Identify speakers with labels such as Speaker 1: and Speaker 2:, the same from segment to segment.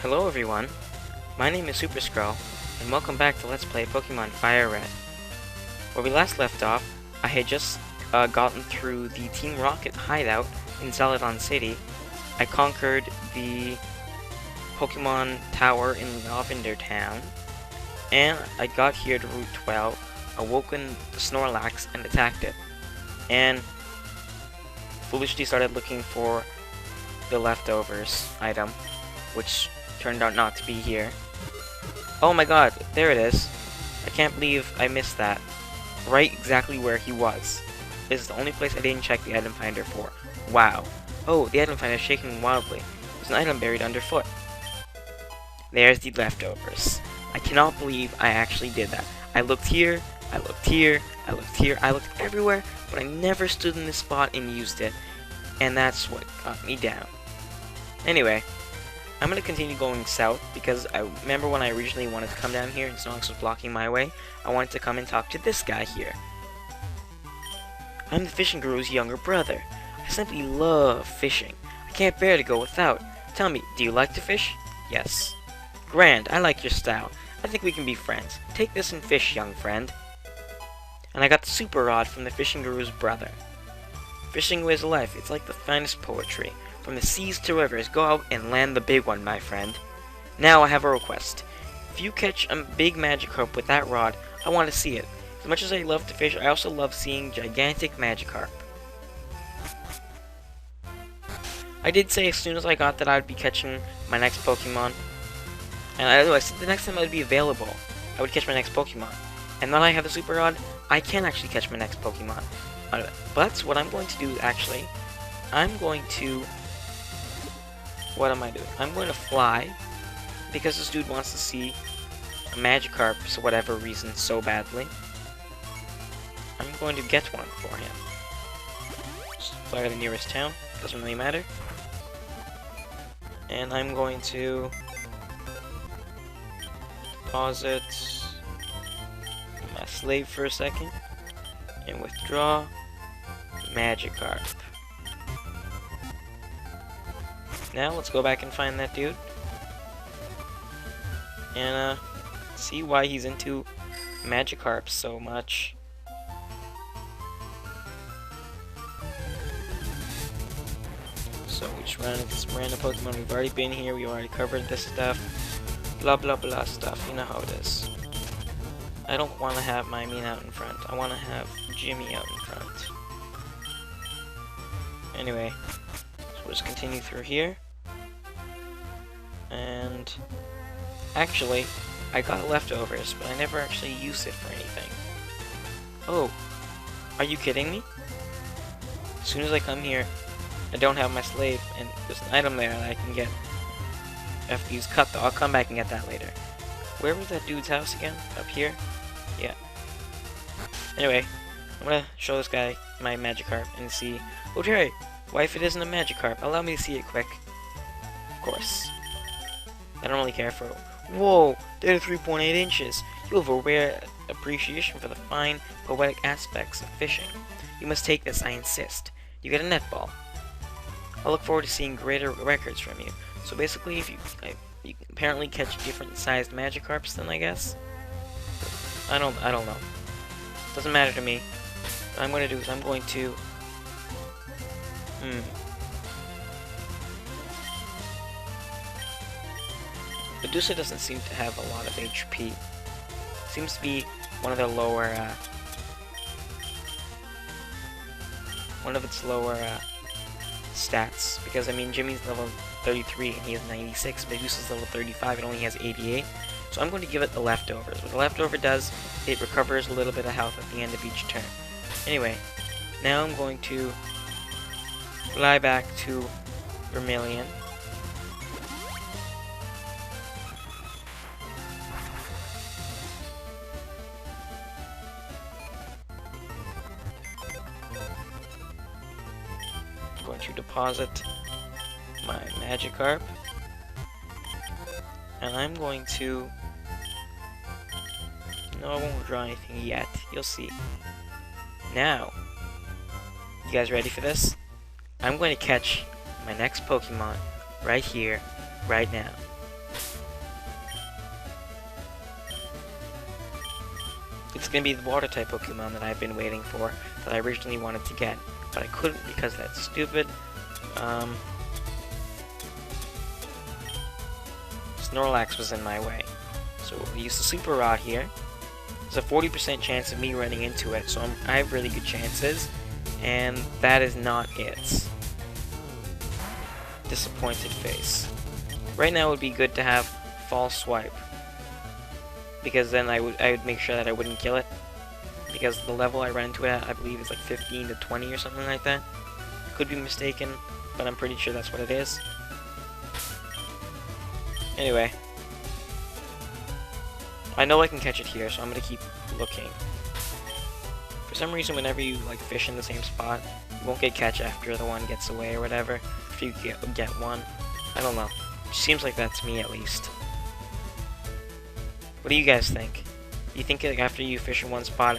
Speaker 1: Hello everyone, my name is Superscrull, and welcome back to Let's Play Pokemon Fire Red. Where we last left off, I had just gotten through the Team Rocket hideout in Celadon City. I conquered the Pokemon Tower in Lavender Town, and I got here to Route 12, awoken the Snorlax and attacked it, and foolishly started looking for the leftovers item, which turned out not to be here. Oh my god, there it is. I can't believe I missed that. Right exactly where he was. This is the only place I didn't check the item finder for. Wow. Oh, the item finder is shaking wildly. There's an item buried underfoot. There's the leftovers. I cannot believe I actually did that. I looked here, I looked here, I looked here, I looked everywhere, but I never stood in this spot and used it. And that's what got me down. Anyway, I'm going to continue going south because I remember when I originally wanted to come down here and Snorlax was blocking my way, I wanted to come and talk to this guy here. I'm the fishing guru's younger brother. I simply love fishing. I can't bear to go without. Tell me, do you like to fish? Yes. Grand, I like your style. I think we can be friends. Take this and fish, young friend. And I got the super rod from the fishing guru's brother. Fishing is life. It's like the finest poetry. From the seas to rivers, go out and land the big one, my friend. Now I have a request. If you catch a big Magikarp with that rod, I want to see it. As much as I love to fish, I also love seeing gigantic Magikarp. I did say as soon as I got that I would be catching my next Pokemon. And I said the next time I would be available, I would catch my next Pokemon. And now that I have the Super Rod, I can actually catch my next Pokemon. But what I'm going to do, actually, what am I doing? I'm going to fly, because this dude wants to see a Magikarp for whatever reason so badly. I'm going to get one for him. Just fly to the nearest town, doesn't really matter. And I'm going to deposit my slave for a second, and withdraw Magikarp. Now let's go back and find that dude and see why he's into Magikarp so much. So we just ran into some random Pokemon. We've already been here, we already covered this stuff. Blah blah blah stuff, you know how it is. I don't want to have my Mean out in front, I want to have Jimmy out in front. Anyway, so we'll just continue through here. And actually, I got leftovers, but I never actually used it for anything. Oh, are you kidding me? As soon as I come here, I don't have my slave, and there's an item there that I can get. I have to use cut though, I'll come back and get that later. Where was that dude's house again? Up here? Yeah. Anyway, I'm gonna show this guy my Magikarp and see. Oh, Terry, why if it isn't a Magikarp? Allow me to see it quick. Of course. I don't really care for it. Whoa, they're 3.8 inches. You have a rare appreciation for the fine, poetic aspects of fishing. You must take this, I insist. You get a netball. I look forward to seeing greater records from you. So basically, if you can apparently catch different sized Magikarps, then I guess. I don't know. Doesn't matter to me. What I'm going to do is I'm going to Medusa doesn't seem to have a lot of HP. Seems to be one of the lower, stats. Because, I mean, Jimmy's level 33 and he has 96, Medusa's level 35 and only has 88. So I'm going to give it the leftovers. What the leftover does, it recovers a little bit of health at the end of each turn. Anyway, now I'm going to fly back to Vermilion. I'm going to deposit my Magikarp, and I'm going to... No, I won't draw anything yet. You'll see. Now, you guys ready for this? I'm going to catch my next Pokemon right here, right now. gonna be the water type Pokemon that I've been waiting for, that I originally wanted to get, but I couldn't because that's stupid. Snorlax was in my way. So we'll use the Super Rod here. There's a 40% chance of me running into it, so I have really good chances, and that is not it. Disappointed face. Right now it would be good to have False Swipe, because then I would make sure that I wouldn't kill it, because the level I ran into it at, I believe, is like 15 to 20 or something like that. Could be mistaken, but I'm pretty sure that's what it is. Anyway, I know I can catch it here, so I'm gonna keep looking. For some reason, whenever you like fish in the same spot, you won't get catch after the one gets away or whatever. If you get one, I don't know. It seems like that to me, at least. What do you guys think? You think like, after you fish in one spot,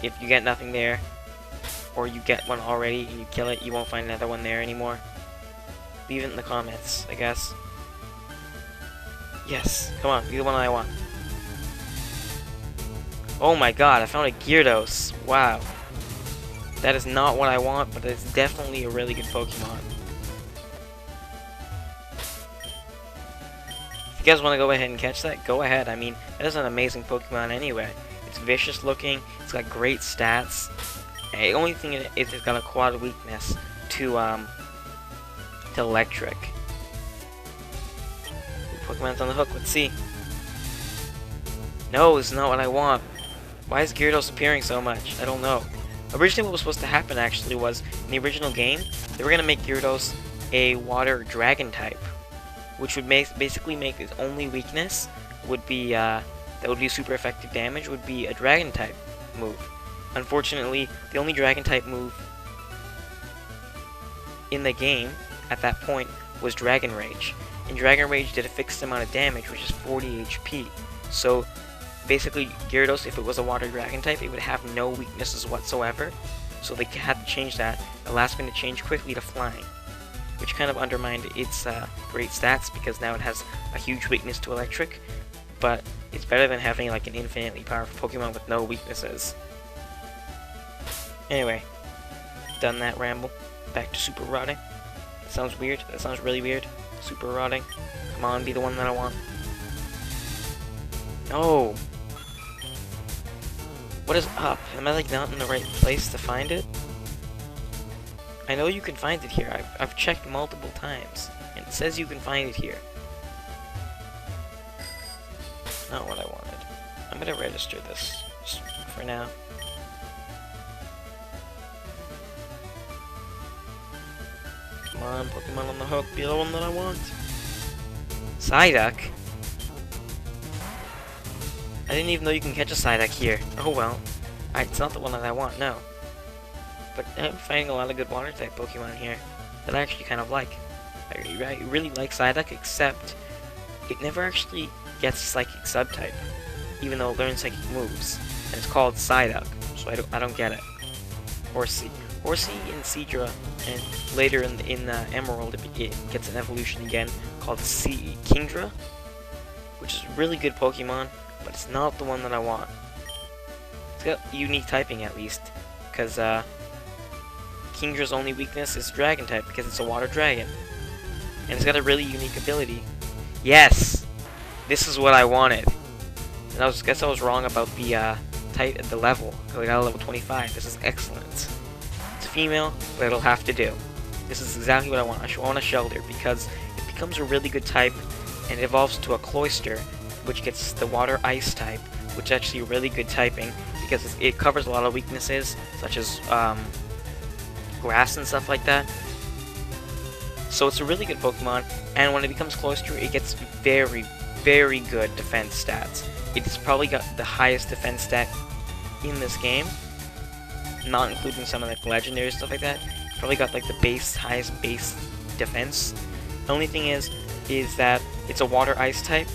Speaker 1: if you get nothing there, or you get one already and you kill it, you won't find another one there anymore? Leave it in the comments, I guess. Yes, come on, be the one I want. Oh my god, I found a Gyarados. Wow. That is not what I want, but it's definitely a really good Pokemon. If you guys want to go ahead and catch that, go ahead. I mean, that is an amazing Pokemon anyway. It's vicious looking, it's got great stats. The only thing is it's got a quad weakness to electric. Pokemon's on the hook, let's see. No, it's not what I want. Why is Gyarados appearing so much? I don't know. Originally what was supposed to happen actually was, in the original game, they were going to make Gyarados a water dragon type, which would basically make its only weakness would be, that would be super effective damage, would be a dragon type move. Unfortunately, the only dragon type move in the game at that point was Dragon Rage. And Dragon Rage did a fixed amount of damage, which is 40 HP. So basically, Gyarados, if it was a water dragon type, it would have no weaknesses whatsoever. So they had to change that, the last minute change quickly to flying, which kind of undermined its great stats, because now it has a huge weakness to electric. But it's better than having like an infinitely powerful Pokemon with no weaknesses. Anyway, done that ramble. Back to Super Rotting. That sounds weird. That sounds really weird. Super Rotting. Come on, be the one that I want. No! What is up? Am I like not in the right place to find it? I know you can find it here. I've checked multiple times, and it says you can find it here. Not what I wanted. I'm gonna register this just for now. Come on, Pokemon on the hook, be the one that I want. Psyduck? I didn't even know you can catch a Psyduck here. Oh well. It's not the one that I want, no. But I'm finding a lot of good water type Pokemon here that I actually kind of like. I really like Psyduck, except it never actually gets Psychic subtype, even though it learns Psychic moves. And it's called Psyduck, so I don't get it. Horsea in Seadra, and later in Emerald it gets an evolution again called Kingdra, which is a really good Pokemon, but it's not the one that I want. It's got unique typing at least, because Kingdra's only weakness is Dragon type because it's a water dragon, and it's got a really unique ability. Yes, this is what I wanted. And I guess I was wrong about the the level. I got a level 25. This is excellent. Female, but it'll have to do. This is exactly what I want. I want a Shelter because it becomes a really good type and it evolves to a Cloyster, which gets the Water Ice type, which is actually a really good typing because it covers a lot of weaknesses such as grass and stuff like that. So it's a really good Pokemon, and when it becomes Cloyster, it gets very, very good defense stats. It's probably got the highest defense stat in this game, not including some of like legendary stuff like that. It's probably got like the highest base defense. The only thing is that it's a water ice type,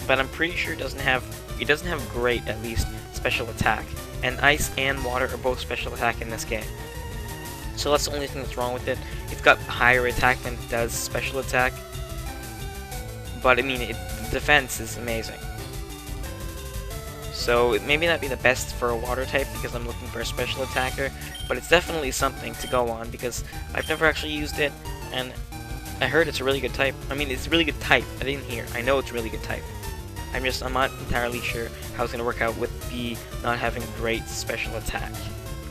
Speaker 1: but I'm pretty sure it doesn't have great, at least, special attack. And ice and water are both special attack in this game. So that's the only thing that's wrong with it. It's got higher attack than it does special attack, but I mean, the defense is amazing. So it may not be the best for a water type because I'm looking for a special attacker, but it's definitely something to go on because I've never actually used it, and I heard it's a really good type. I mean, it's a really good type. I didn't hear. I know it's a really good type. I'm not entirely sure how it's going to work out with the not having great special attack.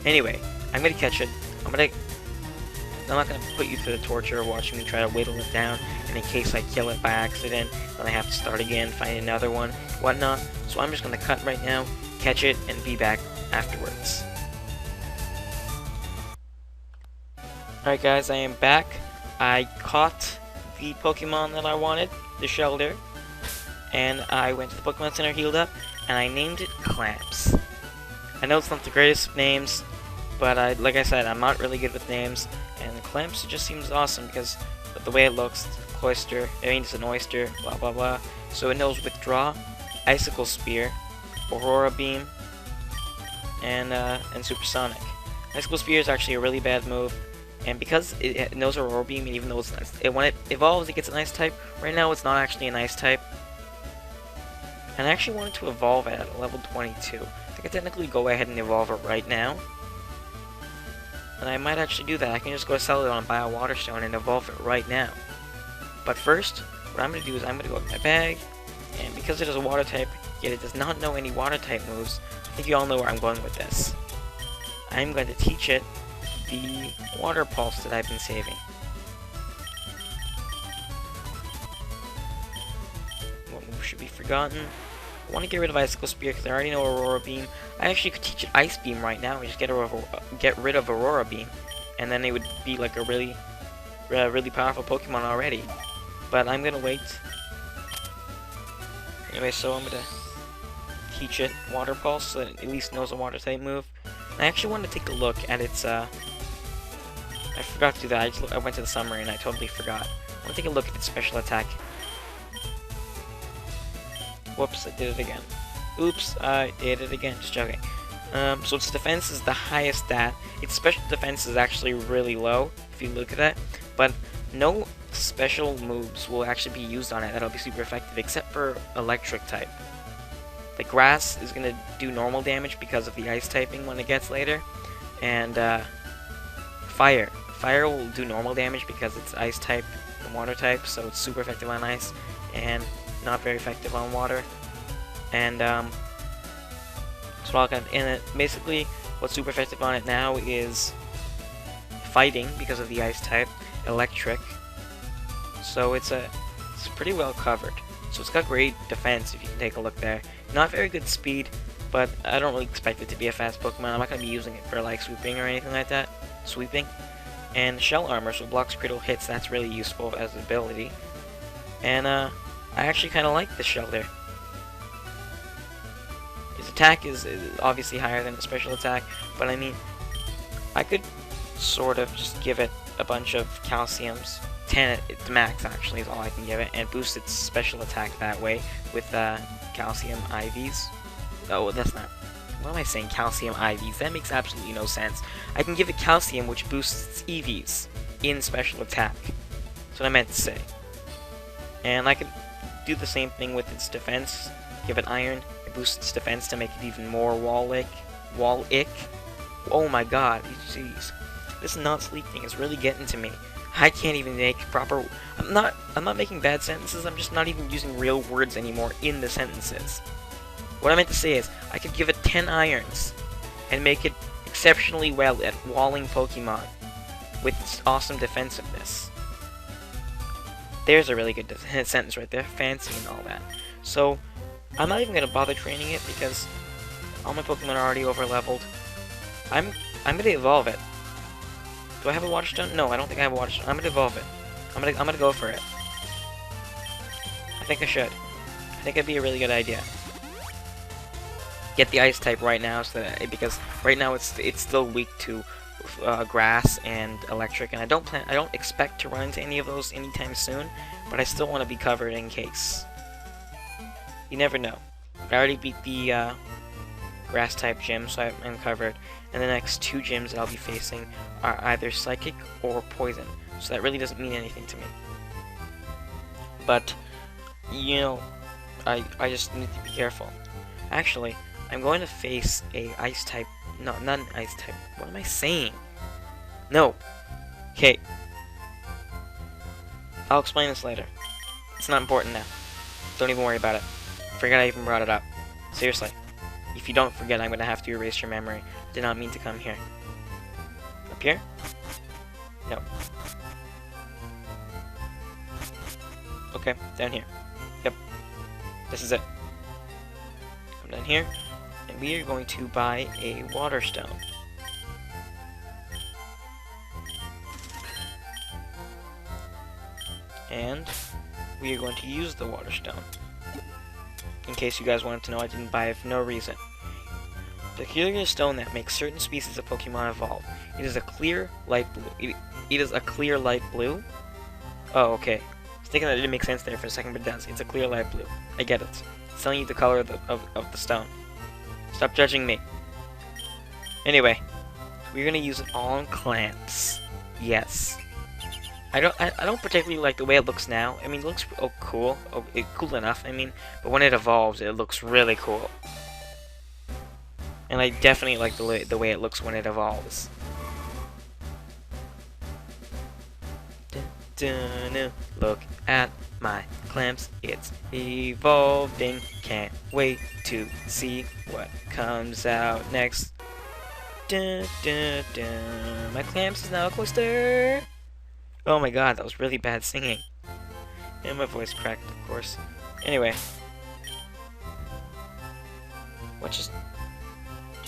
Speaker 1: Anyway, I'm going to catch it. I'm not going to put you through the torture of watching me try to whittle it down, and in case I kill it by accident, then I have to start again, find another one, whatnot. So I'm just going to cut right now, catch it, and be back afterwards. Alright guys, I am back. I caught the Pokemon that I wanted, the Shelder, and I went to the Pokemon Center, healed up, and I named it Clamps. I know it's not the greatest of names, but like I said, I'm not really good with names, and Clamps just seems awesome because of the way it looks. Cloyster, I mean it's an oyster, blah blah blah. So it knows Withdraw, Icicle Spear, Aurora Beam, and Supersonic. Icicle Spear is actually a really bad move, and because it knows Aurora Beam, and even though it's nice, when it evolves, it gets an Ice type. Right now, it's not actually an Ice type, and I actually wanted to evolve it at level 22. I could technically go ahead and evolve it right now. And I might actually do that. I can just go to Celadon and buy a Water Stone and evolve it right now. But first, what I'm going to do is I'm going to go with my bag, and because it is a Water type, yet it does not know any Water type moves, I think you all know where I'm going with this. I'm going to teach it the Water Pulse that I've been saving. What move should be forgotten? I want to get rid of Icicle Spear because I already know Aurora Beam. I actually could teach it Ice Beam right now and just get rid of Aurora Beam, and then it would be like a really powerful Pokemon already. But I'm gonna wait. Anyway, so I'm gonna teach it Water Pulse so that it at least knows a Water type move. And I actually want to take a look at its. I forgot to do that. I went to the summary and I totally forgot. I want to take a look at its special attack. Whoops, I did it again. Oops, I did it again. Just joking. So its defense is the highest stat. Its special defense is actually really low, if you look at that. But no special moves will actually be used on it that'll be super effective, except for Electric type. The Grass is going to do normal damage because of the Ice typing when it gets later. And Fire. Fire will do normal damage because it's Ice type and Water type, so it's super effective on Ice. And not very effective on water, and basically what's super effective on it now is Fighting because of the Ice type, Electric, so it's pretty well covered. So it's got great defense if you can take a look there. Not very good speed, but I don't really expect it to be a fast Pokemon. I'm not going to be using it for like swooping or anything like that. Sweeping. And Shell Armor, so blocks critical hits, that's really useful as an ability. And I actually kind of like this Shelter. His attack is obviously higher than the special attack, but I mean, I could sort of just give it a bunch of calciums. 10 at the max actually is all I can give it, and boost its special attack that way with calcium IVs. Oh, that's not. What am I saying? Calcium IVs? That makes absolutely no sense. I can give it calcium, which boosts its EVs in special attack. That's what I meant to say. And I could do the same thing with its defense. Give it Iron, it boosts its defense to make it even more wall-ick. Oh my god, jeez. This not sleep thing is really getting to me. I can't even make proper. I'm not making bad sentences. I'm just not even using real words anymore in the sentences. What I meant to say is, I could give it 10 irons and make it exceptionally well at walling Pokemon with its awesome defensiveness. There's a really good sentence right there, fancy and all that. So, I'm not even going to bother training it because all my Pokemon are already over-leveled. I'm going to evolve it. Do I have a Water Stone? No, I don't think I have a Water Stone. I'm going to evolve it. I'm gonna go for it. I think I should. I think it'd be a really good idea. Get the Ice type right now, so that because right now it's still weak to Grass and Electric, and I don't expect to run into any of those anytime soon, but I still want to be covered in case. You never know. I already beat the Grass type gym, so I'm covered, and the next 2 gyms that I'll be facing are either Psychic or Poison, so that really doesn't mean anything to me. But, you know, I just need to be careful. Actually, I'm going to face a ice type. No, not an ice type. What am I saying? No. Okay. I'll explain this later. It's not important now. Don't even worry about it. Forget I even brought it up. Seriously. If you don't forget, I'm going to have to erase your memory. Did not mean to come here. Up here? No. Okay, down here. Yep. This is it. Come down here, and we are going to buy a water stone. And we are going to use the water stone. In case you guys wanted to know, I didn't buy it for no reason. The peculiar stone that makes certain species of Pokemon evolve. It is a clear light blue. It is a clear light blue? Oh, okay. I was thinking that didn't make sense there for a second, but it does. It's a clear light blue. I get it. It's telling you the color of the stone. Stop judging me. Anyway, we're gonna use it all on clamps. Yes. I don't particularly like the way it looks now. I mean, it looks cool. Cool enough, I mean. But when it evolves, it looks really cool. And I definitely like the way it looks when it evolves. Look at my clamps, it's evolving. Can't wait to see what comes out next. My clamps is now a Cloyster. Oh my god, that was really bad singing. And my voice cracked, of course. Anyway. Did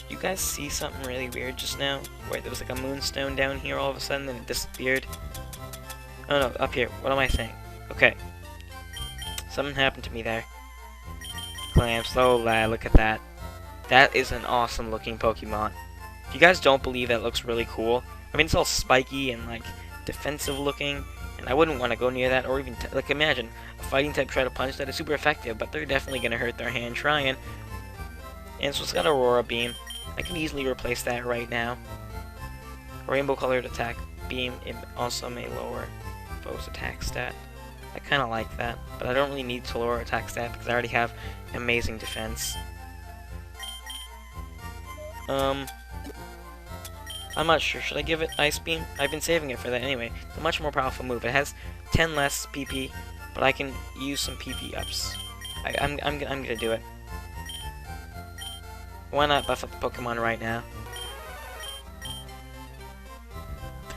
Speaker 1: you guys see something really weird just now? Wait, there was like a moonstone down here all of a sudden, and it disappeared. Oh no, up here. What am I saying? Okay. Something happened to me there. Clamps, oh lad, look at that. That is an awesome looking Pokemon. If you guys don't believe that, it looks really cool. I mean, it's all spiky and like defensive looking, and I wouldn't want to go near that, or even like imagine a fighting type try to punch that is super effective, but they're definitely gonna hurt their hand trying. And so it's got Aurora Beam. I can easily replace that right now. Rainbow colored attack beam, it also may lower foe's attack stat. I kind of like that, but I don't really need to lower attack stat because I already have amazing defense. I'm not sure. Should I give it Ice Beam? I've been saving it for that anyway. It's a much more powerful move. It has 10 less PP, but I can use some PP ups. I'm gonna do it. Why not buff up the Pokemon right now?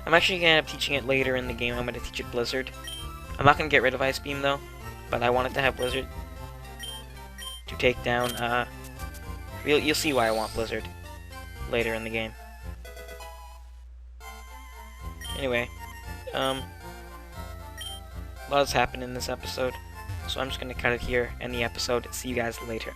Speaker 1: I'm actually gonna end up teaching it later in the game. I'm gonna teach it Blizzard. I'm not gonna get rid of Ice Beam though, but I want it to have Blizzard to take down. You'll see why I want Blizzard later in the game. Anyway, a lot has happened in this episode, so I'm just gonna cut it here, end the episode, see you guys later.